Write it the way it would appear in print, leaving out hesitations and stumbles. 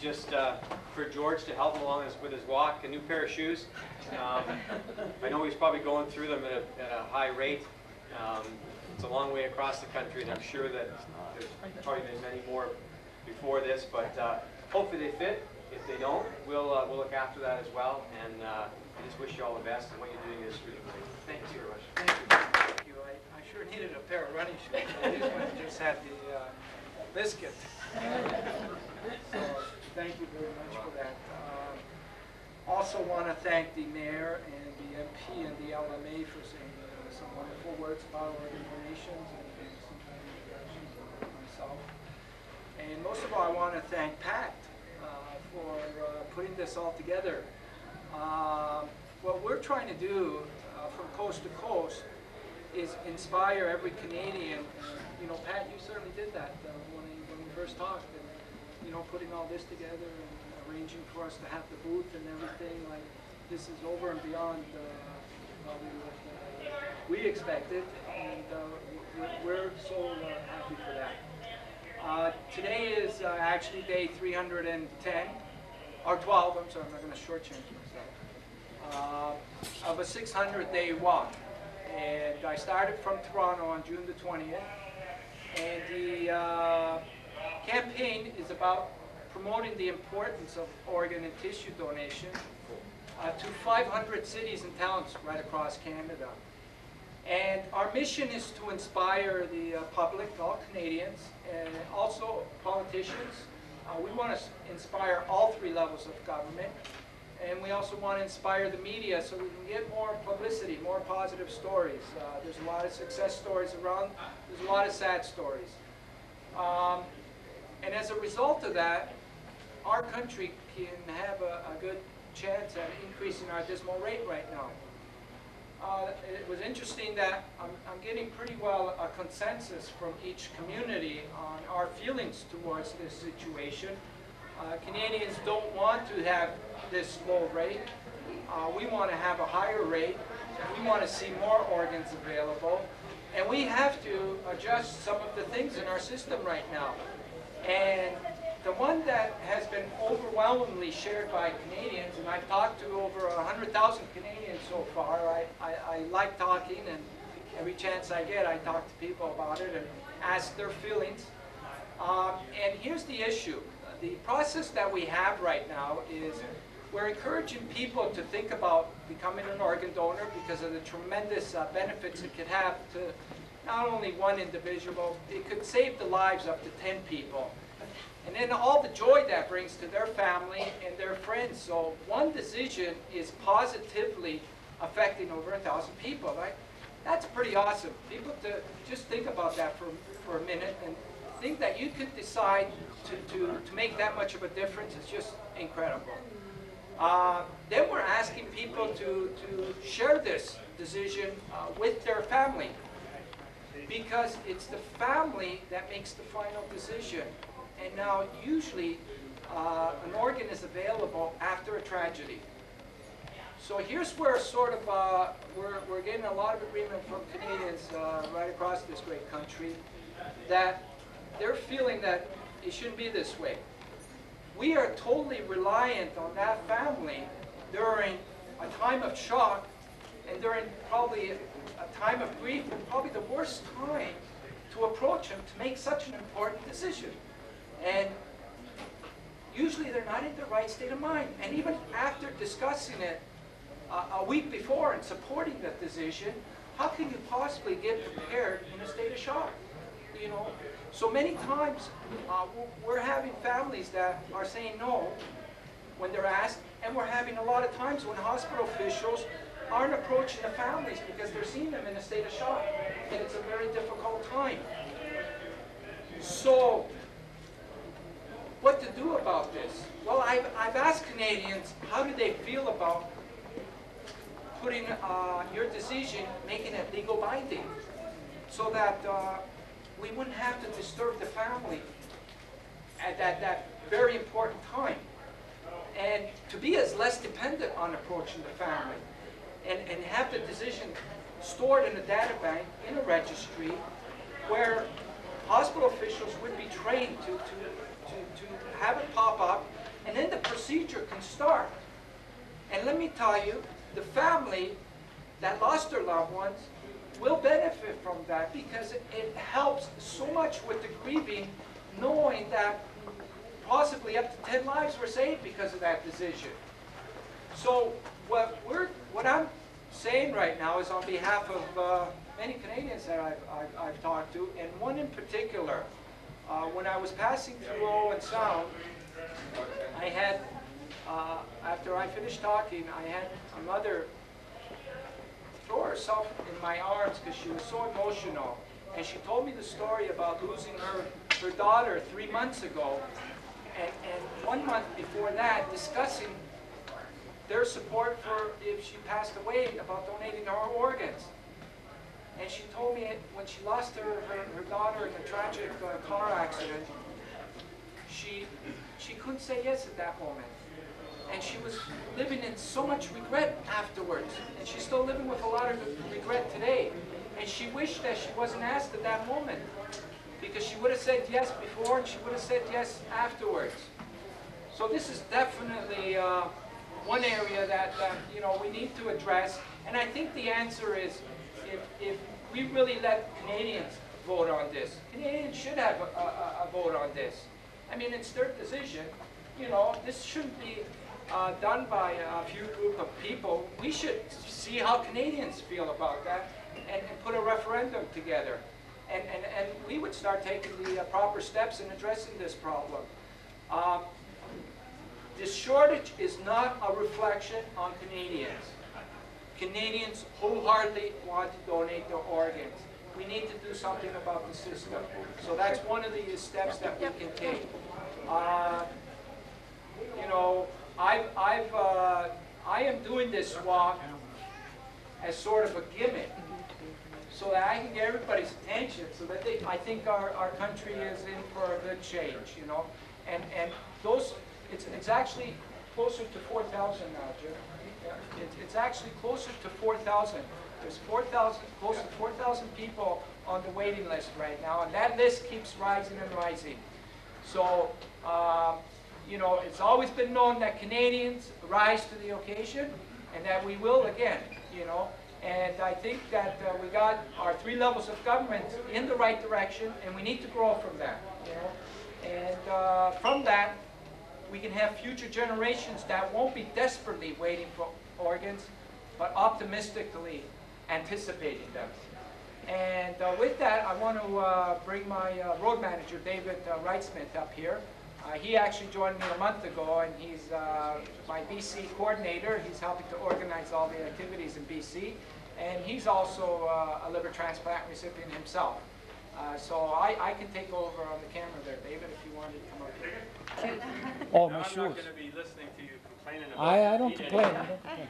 just for George to help him along with his walk, a new pair of shoes. I know he's probably going through them at a high rate. It's a long way across the country, and I'm sure that there's probably been many more before this, but hopefully they fit. If they don't, we'll look after that as well, and I just wish you all the best, and what you're doing is really great. Thank you very much. Thank you. I sure needed a pair of running shoes. These ones just had the biscuit. So thank you very much for that. Also want to thank the mayor and the MP and the LMA for saying some wonderful words about our donations and some introductions of myself. And most of all, I want to thank Pat for putting this all together. What we're trying to do from coast to coast is inspire every Canadian. You know, Pat, you certainly did that when we first talked. And, you know, putting all this together and arranging for us to have the booth and everything. Like, this is over and beyond what we expected, and we're so happy for that. Today is actually day 310, or 12, I'm sorry, I'm not going to shortchange myself, of a 600-day walk. And I started from Toronto on June the 20th, and the campaign is about promoting the importance of organ and tissue donation to 500 cities and towns right across Canada. And our mission is to inspire the public, all Canadians, and also politicians. We want to inspire all three levels of government. And we also want to inspire the media so we can get more publicity, more positive stories. There's a lot of success stories around. There's a lot of sad stories. And as a result of that, our country can have a good chance at increasing our dismal rate right now. It was interesting that I'm getting pretty well a consensus from each community on our feelings towards this situation. Canadians don't want to have this low rate. We want to have a higher rate. We want to see more organs available. And we have to adjust some of the things in our system right now. And the one that has been overwhelmingly shared by Canadians, and I've talked to over 100,000 Canadians so far. I like talking, and every chance I get, I talk to people about it and ask their feelings. And here's the issue. The process that we have right now is we're encouraging people to think about becoming an organ donor because of the tremendous benefits it could have to not only one individual, it could save the lives up to 10 people. And then all the joy that brings to their family and their friends. So one decision is positively affecting over 1,000 people, right? That's pretty awesome. People to just think about that for a minute and think that you could decide to make that much of a difference is just incredible. Then we're asking people to share this decision with their family, because it's the family that makes the final decision. And now usually an organ is available after a tragedy. So here's where sort of we're getting a lot of agreement from Canadians right across this great country that they're feeling that it shouldn't be this way. We are totally reliant on that family during a time of shock and during probably a time of grief, and probably the worst time to approach them to make such an important decision. And usually they're not in the right state of mind. And even after discussing it a week before and supporting the decision, how can you possibly get prepared in a state of shock? You know, so many times we're having families that are saying no when they're asked, and we're having a lot of times when hospital officials aren't approaching the families because they're seeing them in a state of shock, and it's a very difficult time. So what to do about this? Well, I've asked Canadians, how do they feel about putting your decision, making it legal binding, so that we wouldn't have to disturb the family at that very important time, and to be as less dependent on approaching the family, and have the decision stored in a data bank, in a registry, where hospital officials would be trained to have it pop up and start. And let me tell you, the family that lost their loved ones will benefit from that, because it helps so much with the grieving, knowing that possibly up to 10 lives were saved because of that decision. So what I'm saying right now is on behalf of many Canadians that I've talked to, and one in particular. When I was passing through Owen Sound, I had, after I finished talking, I had a mother throw herself in my arms because she was so emotional. And she told me the story about losing her daughter 3 months ago, and 1 month before that, discussing their support for if she passed away, about donating her organs. And she told me when she lost her daughter in a tragic car accident, she couldn't say yes at that moment. And she was living in so much regret afterwards. And she's still living with a lot of regret today. And she wished that she wasn't asked at that moment, because she would have said yes before and she would have said yes afterwards. So this is definitely one area that you know, we need to address. And I think the answer is, if we really let Canadians vote on this, Canadians should have a vote on this. I mean, it's their decision. You know, this shouldn't be done by a few group of people. We should see how Canadians feel about that and put a referendum together. And we would start taking the proper steps in addressing this problem. This shortage is not a reflection on Canadians. Canadians wholeheartedly want to donate their organs. We need to do something about the system. So that's one of the steps that we can take. You know, I am doing this walk as sort of a gimmick, so that I can get everybody's attention, so that I think our country is in for a good change, you know. And those, it's actually closer to 4,000 now, Jim. It's actually closer to 4,000. There's 4,000, close to 4,000 people on the waiting list right now, and that list keeps rising and rising. So, you know, it's always been known that Canadians rise to the occasion, and that we will again, you know. And I think that we got our 3 levels of government in the right direction, and we need to grow from that, you know. And from that, we can have future generations that won't be desperately waiting for organs, but optimistically anticipating them. And with that, I want to bring my road manager, David Wrightsmith, up here. He actually joined me a month ago, and he's my BC coordinator. He's helping to organize all the activities in BC. And he's also a liver transplant recipient himself. So I can take over on the camera there, David, if you wanted to come up here. Oh, my I'm shoes. not going to be listening to you complaining about I don't eating. complain. I don't complain.